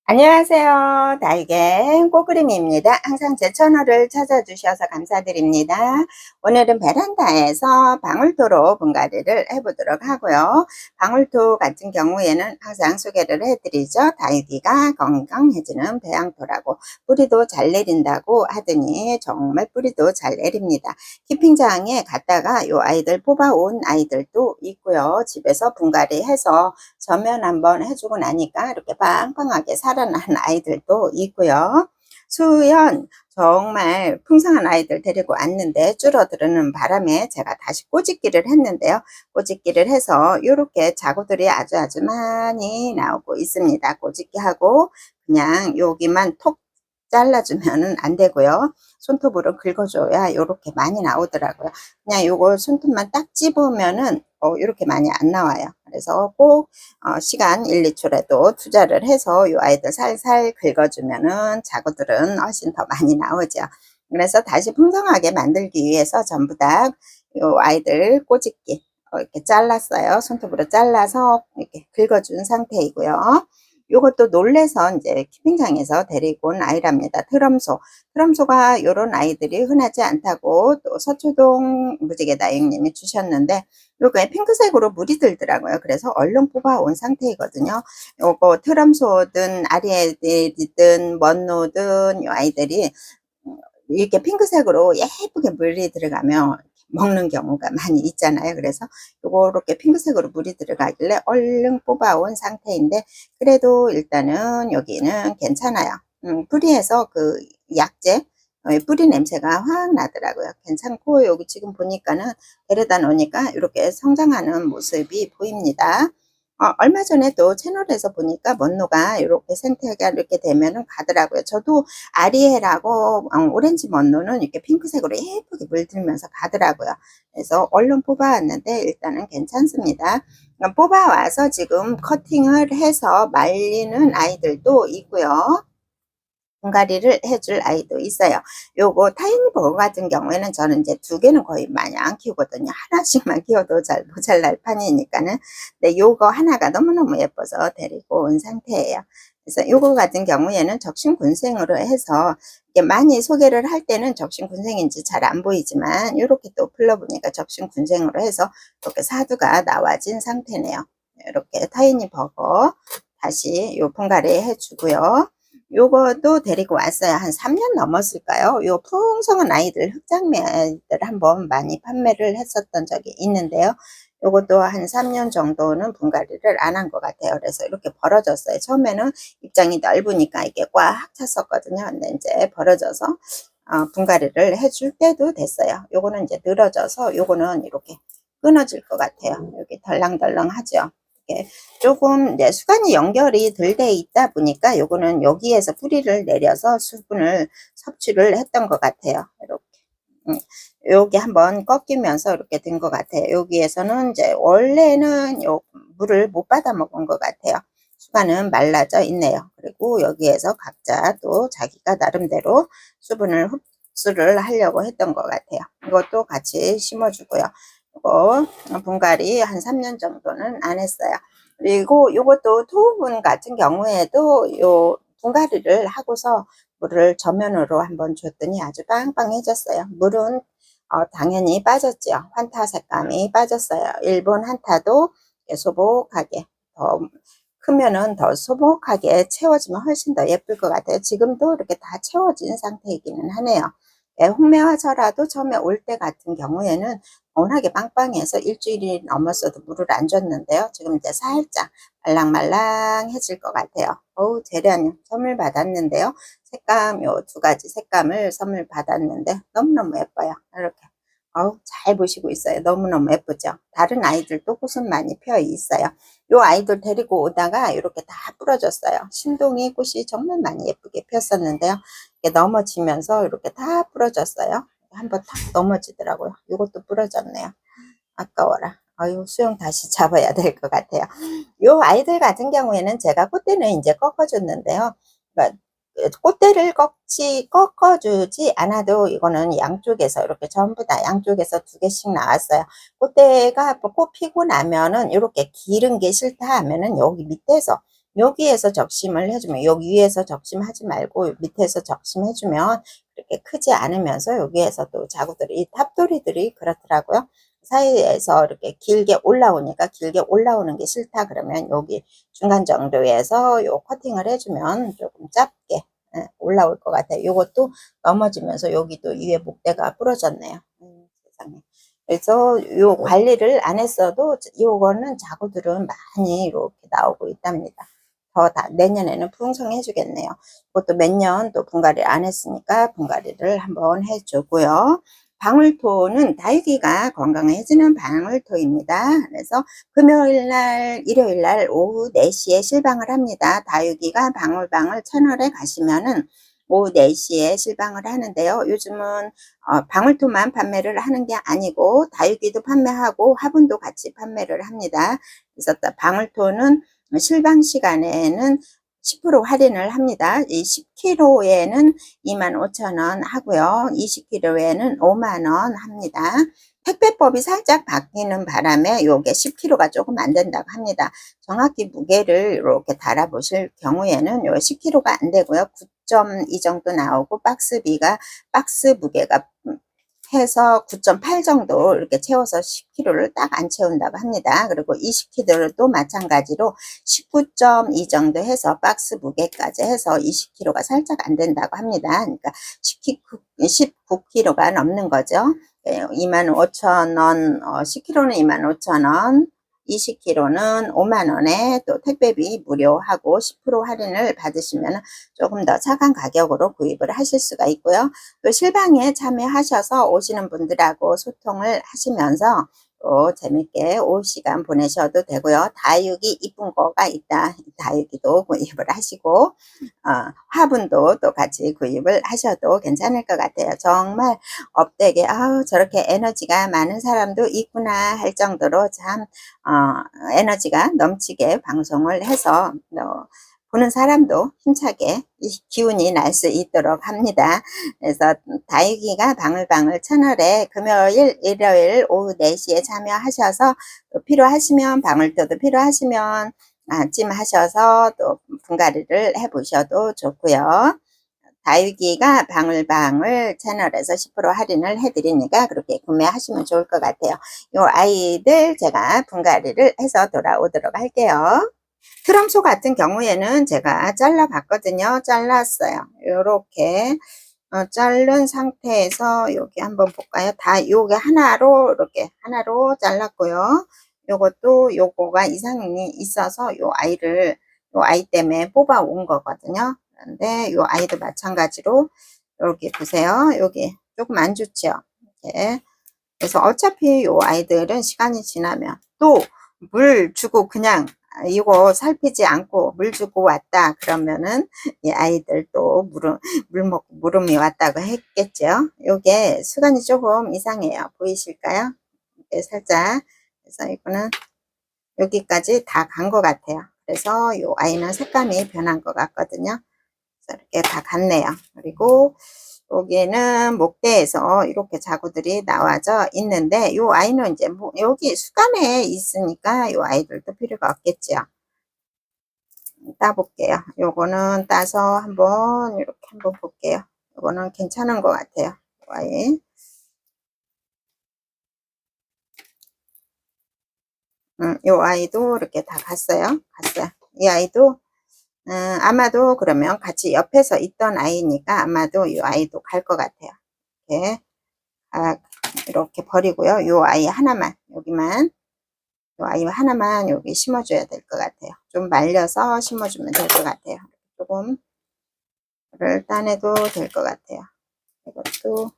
안녕하세요. 달걀 꼬그림입니다. 항상 제 채널을 찾아주셔서 감사드립니다. 오늘은 베란다에서 방울토로 분갈이를 해보도록 하고요. 방울토 같은 경우에는 항상 소개를 해드리죠. 달기가 건강해지는 배양토라고, 뿌리도 잘 내린다고 하더니 정말 뿌리도 잘 내립니다. 키핑장에 갔다가 요 아이들 뽑아온 아이들도 있고요. 집에서 분갈이 해서 전면 한번 해주고 나니까 이렇게 빵빵하게 살아난 아이들도 있고요. 수연 정말 풍성한 아이들 데리고 왔는데 줄어드는 바람에 제가 다시 꼬집기를 했는데요. 꼬집기를 해서 이렇게 자구들이 아주 많이 나오고 있습니다. 꼬집기하고 그냥 여기만 톡 잘라주면은 안 되고요. 손톱으로 긁어줘야 이렇게 많이 나오더라고요. 그냥 요거 손톱만 딱 집으면은 이렇게 많이 안 나와요. 그래서 꼭 시간 1, 2초라도 투자를 해서 요 아이들 살살 긁어주면은 자구들은 훨씬 더 많이 나오죠. 그래서 다시 풍성하게 만들기 위해서 전부 다 요 아이들 꼬집기 이렇게 잘랐어요. 손톱으로 잘라서 이렇게 긁어준 상태이고요. 요것도 놀래서 이제 키핑장에서 데리고 온 아이랍니다. 트럼소. 트럼소가 요런 아이들이 흔하지 않다고 또 서초동 무지개다육님이 주셨는데, 요게 핑크색으로 물이 들더라고요. 그래서 얼른 뽑아 온 상태이거든요. 요거 트럼소든 아리에들이든 먼노든 요 아이들이 이렇게 핑크색으로 예쁘게 물이 들어가면 먹는 경우가 많이 있잖아요. 그래서 요렇게 핑크색으로 물이 들어가길래 얼른 뽑아온 상태인데, 그래도 일단은 여기는 괜찮아요. 뿌리에서 그 약재 뿌리 냄새가 확 나더라고요. 괜찮고, 여기 지금 보니까는 데려다 놓으니까 이렇게 성장하는 모습이 보입니다. 얼마 전에 또 채널에서 보니까 먼노가 이렇게 생태가 이렇게 되면은 가더라고요. 저도 아리에라고 오렌지 먼노는 이렇게 핑크색으로 예쁘게 물들면서 가더라고요. 그래서 얼른 뽑아왔는데 일단은 괜찮습니다. 뽑아와서 지금 커팅을 해서 말리는 아이들도 있고요. 분갈이를 해줄 아이도 있어요. 요거 타이니 버거 같은 경우에는 저는 이제 두 개는 거의 많이 안 키우거든요. 하나씩만 키워도 잘 모자랄 판이니까는. 근데 요거 하나가 너무너무 예뻐서 데리고 온 상태예요. 그래서 요거 같은 경우에는 적신군생으로 해서 이게 많이 소개를 할 때는 적신군생인지 잘 안 보이지만, 요렇게 또 풀러보니까 적신군생으로 해서 이렇게 사두가 나와진 상태네요. 이렇게 타이니 버거 다시 요 분갈이 해주고요. 요것도 데리고 왔어요. 한 3년 넘었을까요? 요 풍성한 아이들, 흑장미 아이들 한번 많이 판매를 했었던 적이 있는데요. 요것도 한 3년 정도는 분갈이를 안 한 것 같아요. 그래서 이렇게 벌어졌어요. 처음에는 입장이 넓으니까 이게 꽉 찼었거든요. 근데 이제 벌어져서 분갈이를 해줄 때도 됐어요. 요거는 이제 늘어져서 요거는 이렇게 끊어질 것 같아요. 여기 덜렁덜렁 하죠. 이렇게 조금 이제 수간이 연결이 덜 돼 있다 보니까 요거는 여기에서 뿌리를 내려서 수분을 섭취를 했던 것 같아요. 이렇게 여기 한번 꺾이면서 이렇게 된 것 같아요. 여기에서는 이제 원래는 요 물을 못 받아 먹은 것 같아요. 수간은 말라져 있네요. 그리고 여기에서 각자 또 자기가 나름대로 수분을 흡수를 하려고 했던 것 같아요. 이것도 같이 심어주고요. 이거 분갈이 한 3년 정도는 안 했어요. 그리고 요것도 토분 같은 경우에도 요 분갈이를 하고서 물을 전면으로 한번 줬더니 아주 빵빵해졌어요. 물은 당연히 빠졌죠. 환타 색감이 빠졌어요. 일본 환타도 소복하게, 더 크면은 더 소복하게 채워지면 훨씬 더 예쁠 것 같아요. 지금도 이렇게 다 채워진 상태이기는 하네요. 홍매화저라도 처음에 올 때 같은 경우에는 워낙에 빵빵해서 일주일이 넘었어도 물을 안 줬는데요. 지금 이제 살짝 말랑말랑해질 것 같아요. 어우, 재련 선물 받았는데요. 색감, 요 두 가지 색감을 선물 받았는데 너무너무 예뻐요. 이렇게. 어우, 잘 보시고 있어요. 너무너무 예쁘죠? 다른 아이들도 꽃은 많이 펴 있어요. 요 아이들 데리고 오다가 이렇게 다 부러졌어요. 신동이 꽃이 정말 많이 예쁘게 폈었는데요. 이렇게 넘어지면서 이렇게 다 부러졌어요. 한번 탁 넘어지더라고요. 이것도 부러졌네요. 아까워라. 아유, 수영 다시 잡아야 될 것 같아요. 요 아이들 같은 경우에는 제가 꽃대는 이제 꺾어줬는데요. 그러니까 꽃대를 꺾어주지 않아도 이거는 양쪽에서 이렇게 전부 다 양쪽에서 두 개씩 나왔어요. 꽃대가 꽃 피고 나면은 이렇게 기른 게 싫다 하면은 여기 여기에서 적심을 해주면, 여기 위에서 적심하지 말고 밑에서 적심해주면 그렇게 크지 않으면서 여기에서 또 자구들이, 이 탑돌이들이 그렇더라고요. 사이에서 이렇게 길게 올라오니까, 길게 올라오는 게 싫다 그러면 여기 중간 정도에서 요 커팅을 해주면 조금 짧게 올라올 것 같아요. 요것도 넘어지면서 여기도 위에 목대가 부러졌네요. 세상에. 그래서 요 관리를 안 했어도 요거는 자구들은 많이 이렇게 나오고 있답니다. 더 내년에는 풍성해 주겠네요. 그것도 몇 년 또 분갈이를 안 했으니까 분갈이를 한번 해주고요. 방울토는 다육이가 건강해지는 방울토입니다. 그래서 금요일날, 일요일날 오후 4시에 실방을 합니다. 다육이가 방울방울 채널에 가시면은 오후 4시에 실방을 하는데요. 요즘은 방울토만 판매를 하는 게 아니고 다육이도 판매하고 화분도 같이 판매를 합니다. 그래서 방울토는 실방 시간에는 10% 할인을 합니다. 이 10kg에는 25,000원 하고요. 20kg에는 50,000원 합니다. 택배법이 살짝 바뀌는 바람에 요게 10kg가 조금 안 된다고 합니다. 정확히 무게를 이렇게 달아보실 경우에는 요 10kg가 안 되고요. 9.2 정도 나오고 박스비가 박스 무게가 해서 9.8 정도 이렇게 채워서 10kg를 딱 안 채운다고 합니다. 그리고 20kg도 마찬가지로 19.2 정도 해서 박스 무게까지 해서 20kg가 살짝 안 된다고 합니다. 그러니까 19kg가 넘는 거죠. 25,000원, 10kg는 25,000원, 20kg는 50,000원에 또 택배비 무료하고 10% 할인을 받으시면 조금 더 착한 가격으로 구입을 하실 수가 있고요. 또 실방에 참여하셔서 오시는 분들하고 소통을 하시면서 또 재밌게 오후 시간 보내셔도 되고요. 다육이 이쁜 거가 있다. 다육이도 구입을 하시고 화분도 또 같이 구입을 하셔도 괜찮을 것 같아요. 정말 업되게 아우 저렇게 에너지가 많은 사람도 있구나 할 정도로 참 에너지가 넘치게 방송을 해서 보는 사람도 힘차게 기운이 날 수 있도록 합니다. 그래서 다육이가 방울방울 채널에 금요일, 일요일 오후 4시에 참여하셔서 또 필요하시면 방울토도 필요하시면 찜하셔서 또 분갈이를 해보셔도 좋고요. 다육이가 방울방울 채널에서 10% 할인을 해드리니까 그렇게 구매하시면 좋을 것 같아요. 요 아이들 제가 분갈이를 해서 돌아오도록 할게요. 트럼소 같은 경우에는 제가 잘라 봤거든요. 잘랐어요. 요렇게 자른 상태에서 여기 한번 볼까요? 다 요게 하나로 이렇게 하나로 잘랐고요. 요것도 요거가 이상이 있어서 요 아이 때문에 뽑아 온 거거든요. 그런데 요 아이도 마찬가지로 이렇게 보세요. 여기 조금 안 좋죠. 이렇게. 그래서 어차피 요 아이들은 시간이 지나면 또 물 주고 그냥 이거 살피지 않고 물 주고 왔다 그러면은 이 아이들 또 물 먹고 물음이 왔다고 했겠죠. 요게 수간이 조금 이상해요. 보이실까요? 이렇게 살짝. 그래서 이거는 여기까지 다 간 것 같아요. 그래서 요 아이는 색감이 변한 것 같거든요. 그래서 이렇게 다 갔네요. 그리고 여기는 목대에서 이렇게 자구들이 나와져 있는데 요 아이는 이제 뭐 여기 수간에 있으니까 요 아이들도 필요가 없겠죠. 따볼게요. 요거는 따서 한번 이렇게 한번 볼게요. 요거는 괜찮은 것 같아요. 요 아이. 요 아이도 이렇게 다 갔어요. 갔어요. 이 아이도 아마도 그러면 같이 옆에서 있던 아이니까 아마도 이 아이도 갈 것 같아요. 이렇게 이렇게 버리고요. 요 아이 하나만 여기만 요 아이 하나만 여기 심어줘야 될 것 같아요. 좀 말려서 심어주면 될 것 같아요. 조금을 따내도 될 것 같아요. 이것도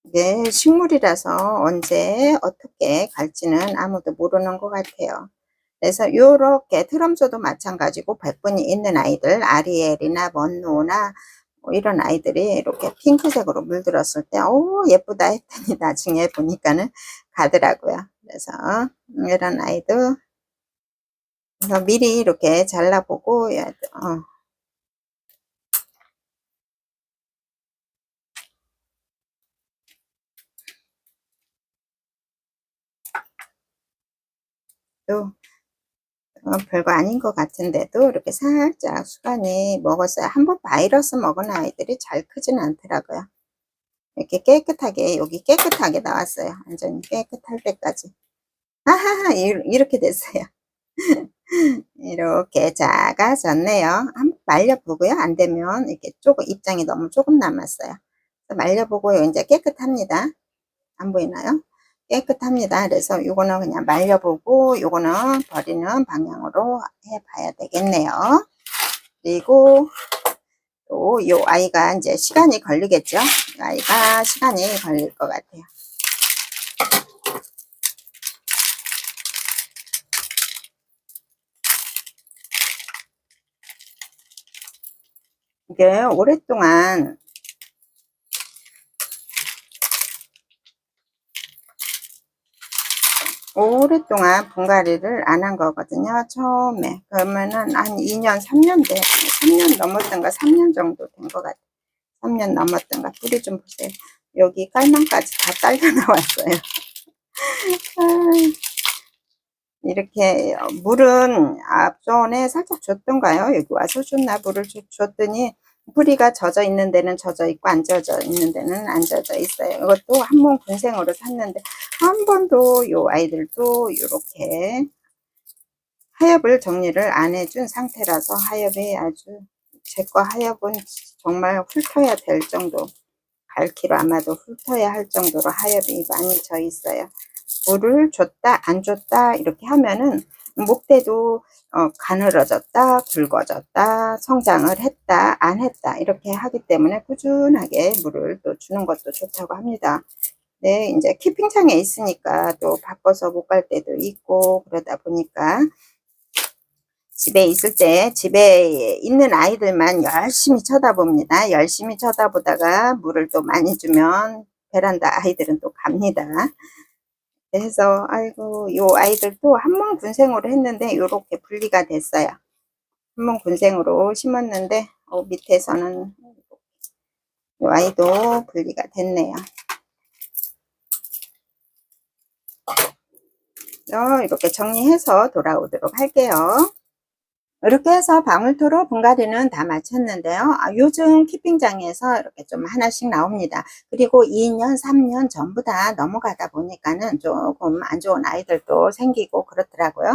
이게 식물이라서 언제 어떻게 갈지는 아무도 모르는 것 같아요. 그래서 요렇게 트럼소도 마찬가지고 백분이 있는 아이들 아리엘이나 먼노나 뭐 이런 아이들이 이렇게 핑크색으로 물들었을 때 오 예쁘다 했더니 나중에 보니까는 가더라고요. 그래서 이런 아이도 그래서 미리 이렇게 잘라보고 요 별거 아닌 것 같은데도 이렇게 살짝 수간이 먹었어요. 한번 바이러스 먹은 아이들이 잘 크진 않더라고요. 이렇게 깨끗하게, 여기 깨끗하게 나왔어요. 완전히 깨끗할 때까지. 아하하, 이렇게 됐어요. 이렇게 작아졌네요. 한번 말려보고요. 안 되면 이렇게 조금 입장이 너무 조금 남았어요. 말려보고요. 이제 깨끗합니다. 안 보이나요? 깨끗합니다. 그래서 요거는 그냥 말려보고 요거는 버리는 방향으로 해봐야 되겠네요. 그리고 또 요 아이가 이제 시간이 걸리겠죠? 이 아이가 시간이 걸릴 것 같아요. 이게 오랫동안 분갈이를 안 한 거거든요. 처음에. 그러면은 한 2년, 3년 3년 넘었던가 3년 정도 된 것 같아요. 3년 넘었던가. 뿌리 좀 보세요. 여기 깔망까지 다 딸려 나왔어요. 이렇게 물은 앞전에 살짝 줬던가요? 여기 와서 줬나? 물을 줬더니 뿌리가 젖어 있는 데는 젖어 있고 안 젖어 있는 데는 안 젖어 있어요. 이것도 한 번 군생으로 샀는데 한 번도 요 아이들도 이렇게 하엽을 정리를 안 해준 상태라서 하엽이 아주, 제 거 하엽은 정말 훑어야 될 정도, 갈기로 아마도 훑어야 할 정도로 하엽이 많이 져 있어요. 물을 줬다 안 줬다 이렇게 하면은 목대도 가늘어졌다 굵어졌다 성장을 했다 안 했다 이렇게 하기 때문에 꾸준하게 물을 또 주는 것도 좋다고 합니다. 네, 이제 키핑장에 있으니까 또 바빠서 못 갈 때도 있고 그러다 보니까 집에 있을 때 집에 있는 아이들만 열심히 쳐다봅니다. 열심히 쳐다보다가 물을 또 많이 주면 베란다 아이들은 또 갑니다. 그래서 아이고 요 아이들도 한문 군생으로 했는데 요렇게 분리가 됐어요. 한문 군생으로 심었는데 밑에서는 요 아이도 분리가 됐네요. 이렇게 정리해서 돌아오도록 할게요. 이렇게 해서 방울토로 분갈이는 다 마쳤는데요. 요즘 키핑장에서 이렇게 좀 하나씩 나옵니다. 그리고 2년, 3년 전부 다 넘어가다 보니까는 조금 안 좋은 아이들도 생기고 그렇더라고요.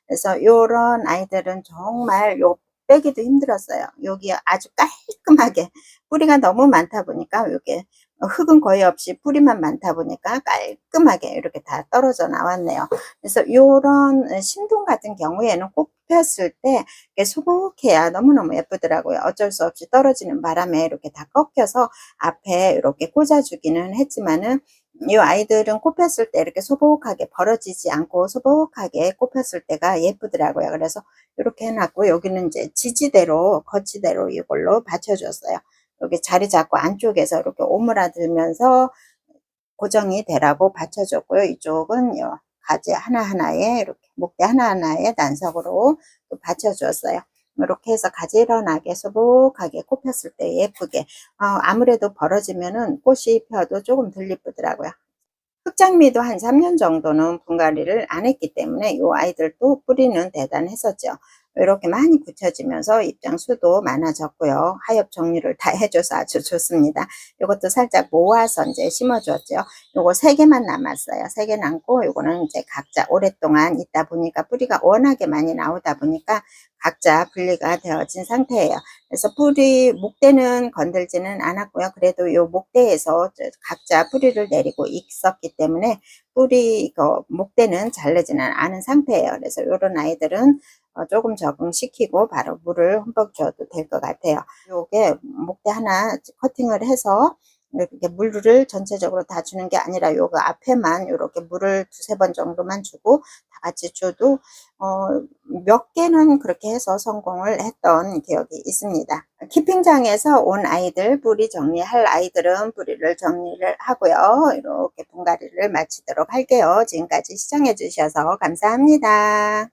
그래서 요런 아이들은 정말 요 빼기도 힘들었어요. 여기 아주 깔끔하게 뿌리가 너무 많다 보니까 요게 흙은 거의 없이 뿌리만 많다 보니까 깔끔하게 이렇게 다 떨어져 나왔네요. 그래서 요런 신동 같은 경우에는 꼭 폈을 때 수북해야 너무너무 예쁘더라고요. 어쩔 수 없이 떨어지는 바람에 이렇게 다 꺾여서 앞에 이렇게 꽂아주기는 했지만은 이 아이들은 꼽혔을 때 이렇게 소복하게 벌어지지 않고 소복하게 꼽혔을 때가 예쁘더라고요. 그래서 이렇게 해놨고 여기는 이제 지지대로 거치대로 이걸로 받쳐줬어요. 여기 자리 잡고 안쪽에서 이렇게 오므라들면서 고정이 되라고 받쳐줬고요. 이쪽은 가지 하나하나에 이렇게 목대 하나하나에 난석으로 또 받쳐줬어요. 이렇게 해서 가지런하게 소복하게 꽃 폈을 때 예쁘게 아무래도 벌어지면은 꽃이 펴도 조금 덜 예쁘더라고요. 흑장미도 한 3년 정도는 분갈이를 안 했기 때문에 이 아이들도 뿌리는 대단했었죠. 이렇게 많이 굳혀지면서 입장 수도 많아졌고요. 하엽 정리를 다 해줘서 아주 좋습니다. 이것도 살짝 모아서 이제 심어줬죠. 요거 3개만 남았어요. 3개 남고 요거는 이제 각자 오랫동안 있다 보니까 뿌리가 워낙에 많이 나오다 보니까 각자 분리가 되어진 상태예요. 그래서 뿌리 목대는 건들지는 않았고요. 그래도 요 목대에서 각자 뿌리를 내리고 있었기 때문에 뿌리 목대는 자르지는 않은 상태예요. 그래서 이런 아이들은 조금 적응시키고 바로 물을 흠뻑 줘도 될 것 같아요. 요게 목대 하나 커팅을 해서 이렇게 물을 전체적으로 다 주는 게 아니라 요거 앞에만 이렇게 물을 2-3번 정도만 주고 다 같이 줘도 몇 개는 그렇게 해서 성공을 했던 기억이 있습니다. 키핑장에서 온 아이들, 뿌리 정리할 아이들은 뿌리를 정리를 하고요. 이렇게 분갈이를 마치도록 할게요. 지금까지 시청해 주셔서 감사합니다.